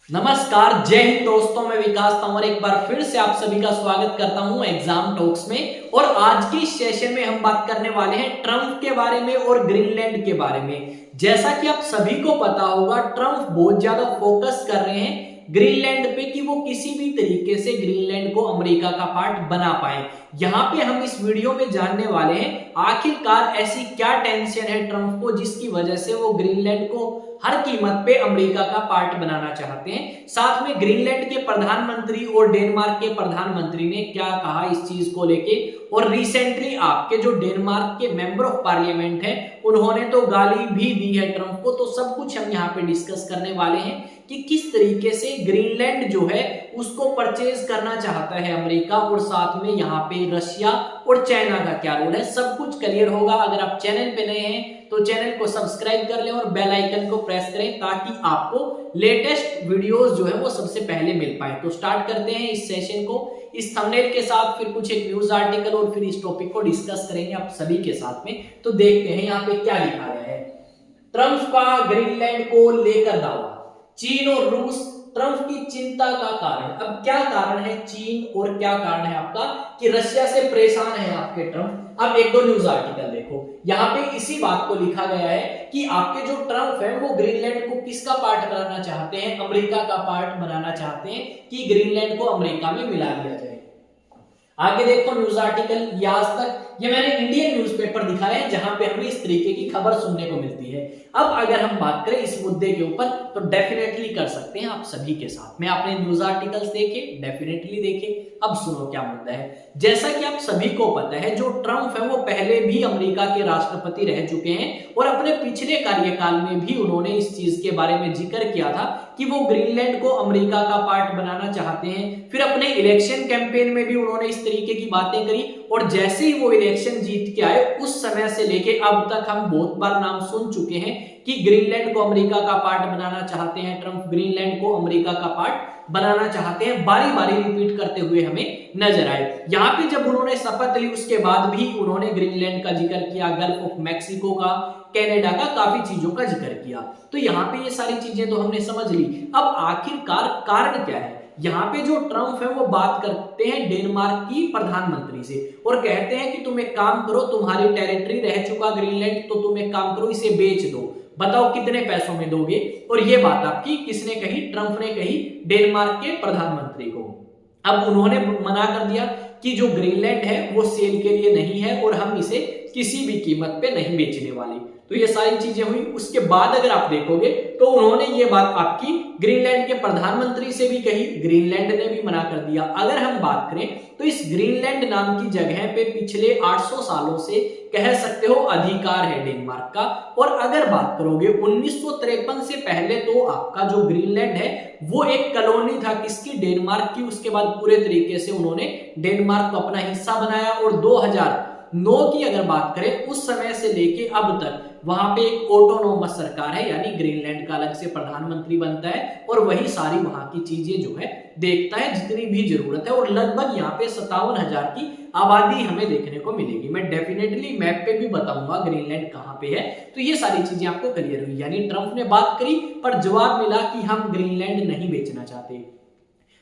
नमस्कार, जय हिंद दोस्तों। मैं विकास तंवर एक बार फिर से आप सभी का स्वागत करता हूं एग्जाम टॉक्स में। और आज की सेशन में हम बात करने वाले हैं ट्रंप के बारे में और ग्रीनलैंड के बारे में। जैसा कि आप सभी को पता होगा, ट्रंप बहुत ज्यादा फोकस कर रहे हैं ग्रीनलैंड पे कि वो किसी भी तरीके से ग्रीनलैंड को अमेरिका का पार्ट बना पाए। यहाँ पे हम इस वीडियो में जानने वाले हैं आखिरकार ऐसी क्या टेंशन है ट्रंप को जिसकी वजह से वो ग्रीनलैंड को हर कीमत पे अमेरिका का पार्ट बनाना चाहते हैं। साथ में ग्रीनलैंड के प्रधानमंत्री और डेनमार्क के प्रधानमंत्री ने क्या कहा इस चीज को लेके, और रिसेंटली आपके जो डेनमार्क के मेंबर ऑफ पार्लियामेंट है उन्होंने तो गाली भी दी है ट्रंप को। तो सब कुछ हम यहाँ पे डिस्कस करने वाले हैं कि किस तरीके से ग्रीनलैंड जो है उसको परचेज करना चाहता है अमेरिका, और साथ में यहाँ पे रशिया और चाइना का क्या रोल है। सब कुछ क्लियर होगा। अगर आप चैनल पे नए हैं तो चैनल को सब्सक्राइब कर लें और बेल आइकन को प्रेस करें ताकि आपको लेटेस्ट वीडियोस जो है वो सबसे पहले मिल पाए। तो स्टार्ट करते हैं इस सेशन को इस थंबनेल के साथ, फिर कुछ एक न्यूज आर्टिकल और फिर इस टॉपिक को डिस्कस करेंगे आप सभी के साथ में। तो देखते हैं यहाँ पे क्या लिखा गया है। ट्रंप का ग्रीनलैंड को लेकर दावा, चीन और रूस ट्रंप की चिंता का कारण। अब क्या कारण है चीन और क्या कारण है आपका कि रशिया से परेशान है आपके ट्रंप। अब एक दो न्यूज आर्टिकल देखो, यहाँ पे इसी बात को लिखा गया है कि आपके जो ट्रंप है वो ग्रीनलैंड को किसका पार्ट बनाना चाहते हैं, अमेरिका का पार्ट बनाना चाहते हैं कि ग्रीनलैंड को अमेरिका में मिला दिया जाए। आगे देखो न्यूज आर्टिकल, ये आज तक, ये मैंने इंडियन न्यूज़पेपर दिखाया है जहां पे हमें इस तरीके की खबर सुनने को मिलती है। अब अगर हम बात करें इस मुद्दे के ऊपर तो डेफिनेटली कर सकते हैं आप सभी के साथ में। आपने न्यूज आर्टिकल्स देखे, डेफिनेटली देखे। अब सुनो क्या मुद्दा है। जैसा कि आप सभी को पता है जो ट्रंप है वो पहले भी अमेरिका के राष्ट्रपति रह चुके हैं और अपने पिछले कार्यकाल में भी उन्होंने इस चीज के बारे में जिक्र किया था कि वो ग्रीनलैंड को अमेरिका का पार्ट बनाना चाहते हैं। फिर अपने इलेक्शन कैंपेन में भी उन्होंने इस तरीके की बातें करी, और जैसे ही वो इलेक्शन जीत के आए उस समय से लेके अब तक हम बहुत बार नाम सुन चुके हैं कि ग्रीनलैंड को अमेरिका का पार्ट बनाना चाहते हैं ट्रंप, ग्रीनलैंड को अमेरिका का पार्ट बनाना चाहते हैं। बारी बारी रिपीट करते हुए हमें नजर आए। यहाँ पे जब उन्होंने शपथ ली उसके बाद भी उन्होंने ग्रीनलैंड का जिक्र किया, गल्फ ऑफ मैक्सिको का, कनाडा का, काफी चीजों का जिक्र किया। तो यहाँ पे ये सारी चीजें तो हमने समझ ली। अब आखिरकार कारण क्या है। यहाँ पे जो ट्रंप है वो बात करते हैं डेनमार्क की प्रधानमंत्री से और कहते हैं कि तुम एक काम करो, तुम्हारी टेरिटरी रह चुका ग्रीनलैंड, तो तुम एक काम करो इसे बेच दो, बताओ कितने पैसों में दोगे। और ये बात आपकी किसने कही, ट्रंप ने कही डेनमार्क के प्रधानमंत्री को। अब उन्होंने मना कर दिया कि जो ग्रीनलैंड है वो सेल के लिए नहीं है और हम इसे किसी भी कीमत पे नहीं बेचने वाले। तो ये सारी चीजें हुई। उसके बाद अगर आप देखोगे तो उन्होंने ये बात आपकी ग्रीनलैंड के प्रधानमंत्री से भी कही, ग्रीनलैंड ने भी मना कर दिया। अगर हम बात करें तो इस ग्रीनलैंड नाम की जगह पे पिछले 800 सालों से कह सकते हो अधिकार है डेनमार्क का। और अगर बात करोगे 1953 से पहले तो आपका जो ग्रीनलैंड है वो एक कॉलोनी था किसकी, डेनमार्क की। उसके बाद पूरे तरीके से उन्होंने डेनमार्क को अपना हिस्सा बनाया और 2009 की अगर बात करें उस समय से लेके अब तक वहां पे एक ऑटोनोमस सरकार है, यानी ग्रीनलैंड का अलग से प्रधानमंत्री बनता है और वही सारी वहां की चीजें जो है देखता है जितनी भी जरूरत है। और लगभग यहाँ पे 57,000 की आबादी हमें देखने को मिलेगी। मैं डेफिनेटली मैप पे भी बताऊंगा ग्रीनलैंड कहाँ पे है। तो ये सारी चीजें आपको क्लियर हुई। यानी ट्रंप ने बात करी पर जवाब मिला कि हम ग्रीनलैंड नहीं बेचना चाहते।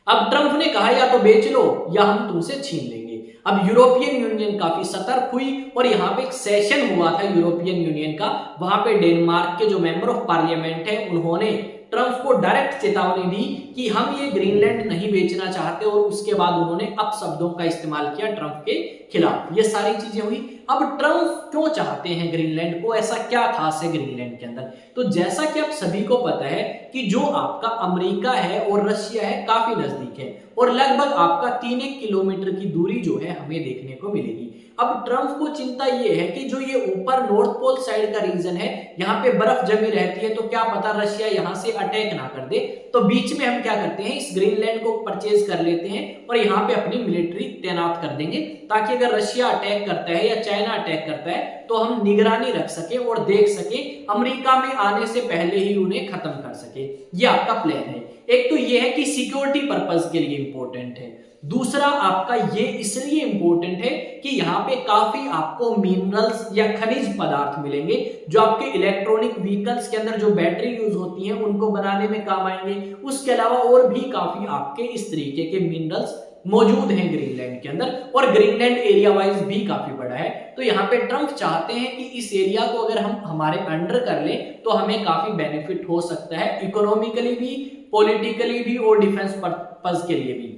अब ट्रंप ने कहा या तो बेच लो या हम तुमसे छीन लेंगे। अब यूरोपियन यूनियन काफी सतर्क हुई और यहाँ पे एक सेशन हुआ था यूरोपियन यूनियन का। वहां पे डेनमार्क के जो मेंबर ऑफ पार्लियामेंट है उन्होंने ट्रंप को डायरेक्ट चेतावनी दी कि हम ये ग्रीनलैंड नहीं बेचना चाहते, और उसके बाद उन्होंने अपशब्दों का इस्तेमाल किया ट्रंप के खिलाफ। ये सारी चीजें हुई। अब ट्रंप क्यों चाहते हैं ग्रीनलैंड को, ऐसा क्या खास है ग्रीनलैंड के अंदर। तो जैसा कि आप सभी को पता है कि जो आपका अमेरिका है और रशिया है काफी नजदीक है और लगभग आपका 3 किलोमीटर की दूरी जो है हमें देखने को मिलेगी। अब ट्रंप को चिंता ये है कि जो ये ऊपर नॉर्थ पोल साइड का रीजन है यहाँ पे बर्फ जमी रहती है, तो क्या पता रशिया यहाँ से अटैक ना कर दे। तो बीच में हम क्या करते हैं, इस ग्रीनलैंड को परचेज कर लेते हैं और यहाँ पे अपनी मिलिट्री तैनात कर देंगे ताकि अगर रशिया अटैक करता है या चाइना अटैक करता है तो हम निगरानी रख सके और देख सके, अमेरिका में आने से पहले ही उन्हें खत्म कर सके। ये आपका प्लान है। एक तो ये है कि सिक्योरिटी पर्पस के लिए इंपॉर्टेंट है। दूसरा आपका ये इसलिए इंपॉर्टेंट है कि यहाँ पे काफी आपको मिनरल्स या खनिज पदार्थ मिलेंगे जो आपके इलेक्ट्रॉनिक व्हीकल्स के अंदर जो बैटरी यूज होती है उनको बनाने में काम आएंगे। उसके अलावा और भी काफी आपके इस तरीके के मिनरल्स मौजूद हैं ग्रीनलैंड के अंदर, और ग्रीनलैंड एरिया वाइज भी काफी बड़ा है। तो यहाँ पे ट्रम्प चाहते हैं कि इस एरिया को अगर हम हमारे अंडर कर लें तो हमें काफी बेनिफिट हो सकता है, इकोनॉमिकली भी, पॉलिटिकली भी और डिफेंस पर्पस के लिए भी।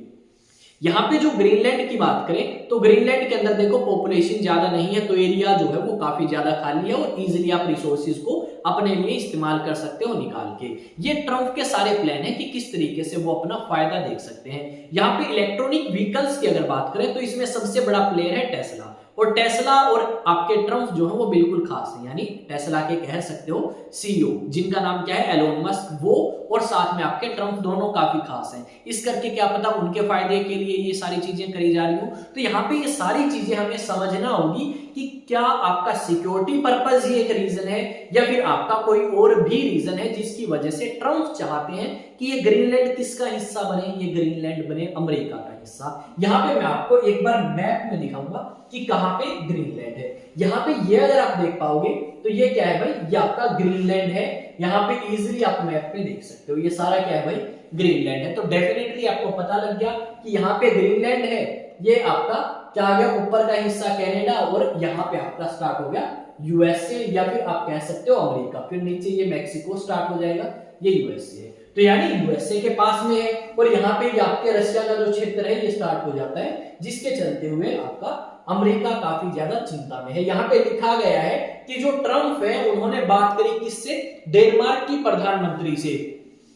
यहाँ पे जो ग्रीनलैंड की बात करें तो ग्रीनलैंड के अंदर देखो पॉपुलेशन ज्यादा नहीं है, तो एरिया जो है वो काफी ज्यादा खाली है और इजीली आप रिसोर्सेज को अपने लिए इस्तेमाल कर सकते हो निकाल के। ये ट्रम्प के सारे प्लान है कि किस तरीके से वो अपना फायदा देख सकते हैं। यहाँ पे इलेक्ट्रॉनिक व्हीकल्स की अगर बात करें तो इसमें सबसे बड़ा प्लेयर है टेस्ला, और टेस्ला और आपके ट्रम्प जो है वो बिल्कुल खास है, यानी टेस्ला के कह सकते हो सीईओ जिनका नाम क्या है एलोन मस्क, वो और साथ में आपके ट्रम्प दोनों काफी खास हैं। इस करके क्या पता उनके फायदे के लिए ये सारी चीजें करी जा रही हो। तो यहाँ पे ये सारी चीजें हमें समझना होगी कि क्या आपका सिक्योरिटी पर्पस ही एक रीजन है या फिर आपका कोई और भी रीजन है जिसकी वजह से ट्रम्प चाहते हैं कि ये ग्रीनलैंड किसका हिस्सा बने, ये ग्रीनलैंड बने अमेरिका का हिस्सा। यहाँ पे मैं आपको एक बार मैप में दिखाऊंगा कि कहां पे ग्रीनलैंड है। यहाँ पे ये अगर आप देख पाओगे तो ये क्या है भाई, ये आपका ग्रीनलैंड है। यहाँ पे इजीली आप मैप में देख सकते हो ये सारा क्या है भाई, ग्रीनलैंड है। तो डेफिनेटली आपको पता लग गया कि यहाँ पे ग्रीनलैंड है, ये आपका क्या आ गया ऊपर का हिस्सा कनाडा, और यहाँ पे आपका स्टार्ट हो गया यूएसए या फिर आप कह सकते हो अमेरिका, फिर नीचे ये मैक्सिको स्टार्ट हो जाएगा, ये यूएसए है। तो यानी यूएसए के पास में है, और यहाँ पे ये आपके रशिया का जो क्षेत्र है ये स्टार्ट हो जाता है, जिसके चलते हुए आपका अमेरिका काफी ज्यादा चिंता में है। यहाँ पे लिखा गया है कि जो ट्रम्प है उन्होंने बात करी किससे, डेनमार्क की प्रधानमंत्री से,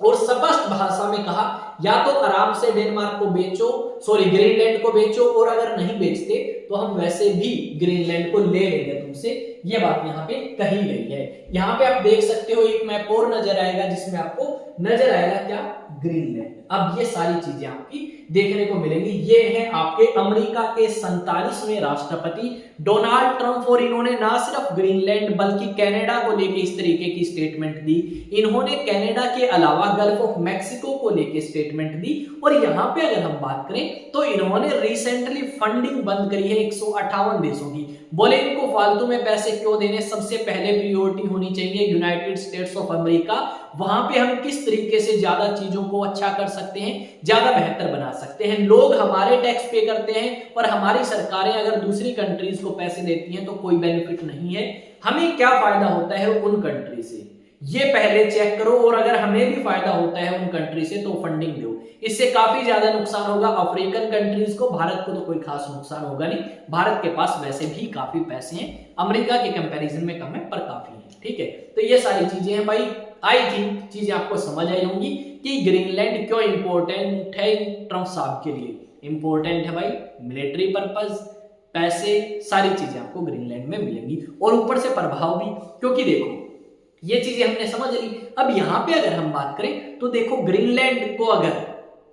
और स्पष्ट भाषा में कहा या तो आराम से डेनमार्क को बेचो, ग्रीनलैंड को बेचो, और अगर नहीं बेचते तो हम वैसे भी ग्रीनलैंड को ले लेंगे तुमसे। ये बात यहाँ पे कही गई है। यहाँ पे आप देख सकते हो एक मैप और नजर आएगा जिसमें आपको नजर आएगा क्या, ग्रीनलैंड। अब ये सारी चीजें आपकी देखने को मिलेंगी। ये है आपके अमेरिका के 47वें राष्ट्रपति डोनाल्ड ट्रंप, और इन्होंने ना सिर्फ ग्रीनलैंड बल्कि कनाडा को लेके इस तरीके की स्टेटमेंट दी। इन्होंने कनाडा के अलावा गल्फ ऑफ मैक्सिको को लेके स्टेटमेंट दी, और यहाँ पे अगर हम बात करें तो इन्होंने रिसेंटली फंडिंग बंद करी है 158 देशों की। बोले इनको फालतू में पैसे क्यों देने, सबसे पहले प्रायोरिटी होनी चाहिए यूनाइटेड स्टेट्स ऑफ अमेरिका। वहां पे हम किस तरीके से ज्यादा चीजों को अच्छा कर सकते हैं, ज्यादा बेहतर बना सकते हैं। लोग हमारे टैक्स पे करते हैं और हमारी सरकारें अगर दूसरी कंट्रीज को पैसे देती हैं तो कोई बेनिफिट नहीं है। हमें क्या फायदा होता है उन कंट्री से, ये पहले चेक करो, और अगर हमें भी फायदा होता है उन कंट्री से तो फंडिंग दो। इससे काफी ज्यादा नुकसान होगा अफ्रीकन कंट्रीज को, भारत को तो कोई खास नुकसान होगा नहीं। भारत के पास वैसे भी काफी पैसे हैं, अमेरिका के कंपैरिजन में कम है पर काफी है, ठीक है। तो ये सारी चीजें हैं भाई, आई थिंक चीजें आपको समझ आई होंगी कि ग्रीनलैंड क्यों इंपॉर्टेंट है ट्रम्प साहब के लिए। इंपॉर्टेंट है भाई मिलिट्री पर्पस, पैसे, सारी चीजें आपको ग्रीनलैंड में मिलेंगी, और ऊपर से प्रभाव भी, क्योंकि देखो ये चीजें हमने समझ ली। अब यहां पे अगर हम बात करें तो देखो ग्रीनलैंड को अगर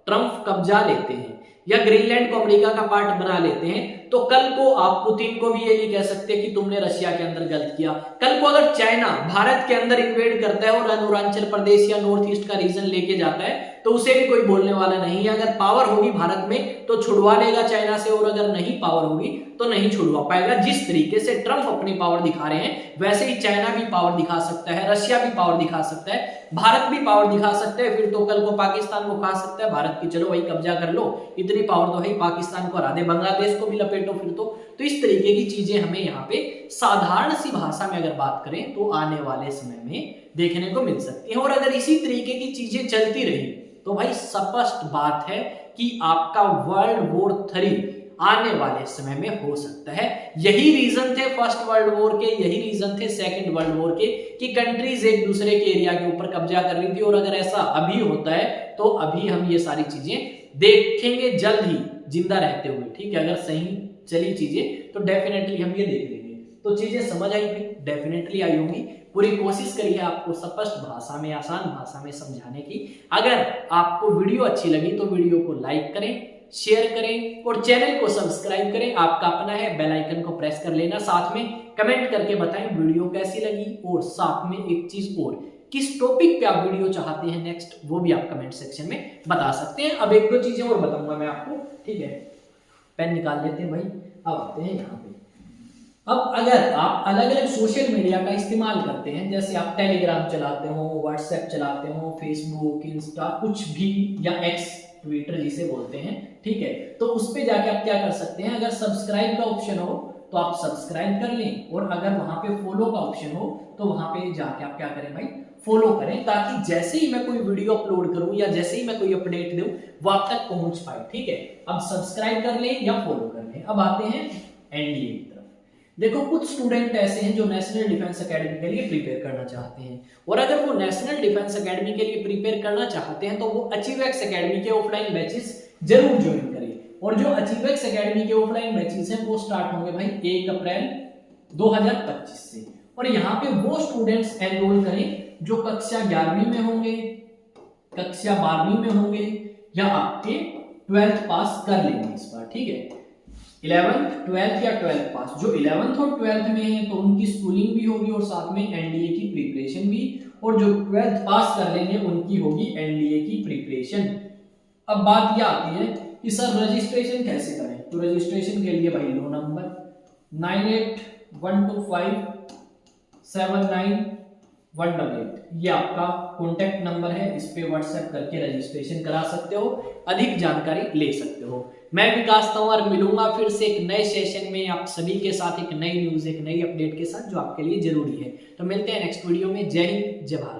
ट्रम्प कब्जा लेते हैं या ग्रीनलैंड को अमेरिका का पार्ट बना लेते हैं तो कल को आप पुतिन को भी ये नहीं कह सकते कि तुमने रशिया के अंदर गलत किया। कल को अगर चाइना भारत के अंदर इन्वेड करता है और अरुणाचल प्रदेश या नॉर्थ ईस्ट का रीजन लेके जाता है तो उसे भी कोई बोलने वाला नहीं है। अगर पावर होगी भारत में तो छुड़वा लेगा चाइना से, और अगर नहीं पावर होगी तो नहीं छुड़वा पाएगा। जिस तरीके से ट्रम्प अपनी पावर दिखा रहे हैं वैसे ही चाइना भी पावर दिखा सकता है, रशिया भी पावर दिखा सकता है, भारत भी पावर दिखा सकता है। फिर तो कल को पाकिस्तान को खा सकता है भारत की, चलो वही कब्जा कर लो, इतनी पावर तो है, पाकिस्तान को हरा दे, बांग्लादेश को भी लपेटो फिर तो इस तरीके की चीजें हमें यहाँ पे साधारण सी भाषा में अगर बात करें तो आने वाले समय में देखने को मिल सकती है। और अगर इसी तरीके की चीजें चलती रही तो भाई स्पष्ट बात है कि आपका वर्ल्ड वॉर 3 आने वाले समय में हो सकता है। यही रीजन थे फर्स्ट वर्ल्ड वॉर के, यही रीजन थे सेकंड वर्ल्ड वॉर के, कि कंट्रीज एक दूसरे के एरिया के ऊपर कब्जा कर रही थी। और अगर ऐसा अभी होता है तो अभी हम ये सारी चीजें देखेंगे जल्द ही जिंदा रहते हुए, ठीक है। अगर सही चली चीजें तो डेफिनेटली हम ये देख लेंगे। तो चीजें समझ आई भाई, डेफिनेटली आई होंगी। पूरी कोशिश करी है आपको स्पष्ट भाषा में, आसान भाषा में समझाने की। अगर आपको वीडियो अच्छी लगी तो वीडियो को लाइक करें, शेयर करें और चैनल को सब्सक्राइब करें। आपका अपना है, बेल आइकन को प्रेस कर लेना। साथ में कमेंट करके बताएं वीडियो कैसी लगी। और साथ में एक चीज और, किस टॉपिक पे आप वीडियो चाहते हैं नेक्स्ट, वो भी आप कमेंट सेक्शन में बता सकते हैं। अब एक दो चीजें और बताऊंगा मैं आपको, ठीक है। पेन निकाल लेते हैं भाई। अब आते हैं यहाँ पे। अब अगर आप अलग अलग सोशल मीडिया का इस्तेमाल करते हैं, जैसे आप टेलीग्राम चलाते हो, व्हाट्सएप चलाते हो, फेसबुक, इंस्टा, कुछ भी, या एक्स, ट्विटर जिसे बोलते हैं, ठीक है, तो उस पे जाके आप क्या कर सकते हैं, अगर सब्सक्राइब का ऑप्शन हो तो आप सब्सक्राइब कर लें, और अगर वहां पे फॉलो का ऑप्शन हो तो वहां पे जाके आप क्या करें भाई, फॉलो करें, ताकि जैसे ही मैं कोई वीडियो अपलोड करूं या जैसे ही मैं कोई अपडेट दूं वो आप तक पहुंच पाए, ठीक है। अब सब्सक्राइब कर लें या फॉलो कर लें। अब आते हैं एनडीए की तरफ। देखो कुछ स्टूडेंट ऐसे हैं जो नेशनल डिफेंस एकेडमी के लिए प्रिपेयर करना चाहते हैं, और अगर वो नेशनल डिफेंस एकेडमी के लिए प्रिपेयर करना चाहते हैं तो वो अचीवेक्स एकेडमी के ऑफलाइन बैचेस जरूर ज्वाइन करें। और जो अचीवेक्स एकेडमी के ऑफलाइन बैचेस हैं वो स्टार्ट होंगे भाई 1 अप्रैल 2025 से, और यहाँ पे वो स्टूडेंट्स एनरोल करें जो कक्षा 11वीं में होंगे, कक्षा 12वीं में होंगे, या आपके 12th पास कर लेंगे इस बार, ठीक है। 11th, 12th या 12th पास, जो 11th और 12th में है तो उनकी स्कूलिंग भी होगी और साथ में एनडीए की प्रिपरेशन भी, और जो 12th पास कर लेंगे उनकी होगी एनडीए की प्रिपरेशन। अब बात यह आती है कि सर रजिस्ट्रेशन कैसे करें, तो रजिस्ट्रेशन के लिए भाई लो नंबर 9812579188, ये आपका कॉन्टेक्ट नंबर है, इस पे व्हाट्सएप करके रजिस्ट्रेशन करा सकते हो, अधिक जानकारी ले सकते हो। मैं विकास तंवर मिलूंगा फिर से एक नए सेशन में आप सभी के साथ, एक नई न्यूज, एक नई अपडेट के साथ जो आपके लिए जरूरी है। तो मिलते हैं नेक्स्ट वीडियो में। जय हिंद, जय भारत।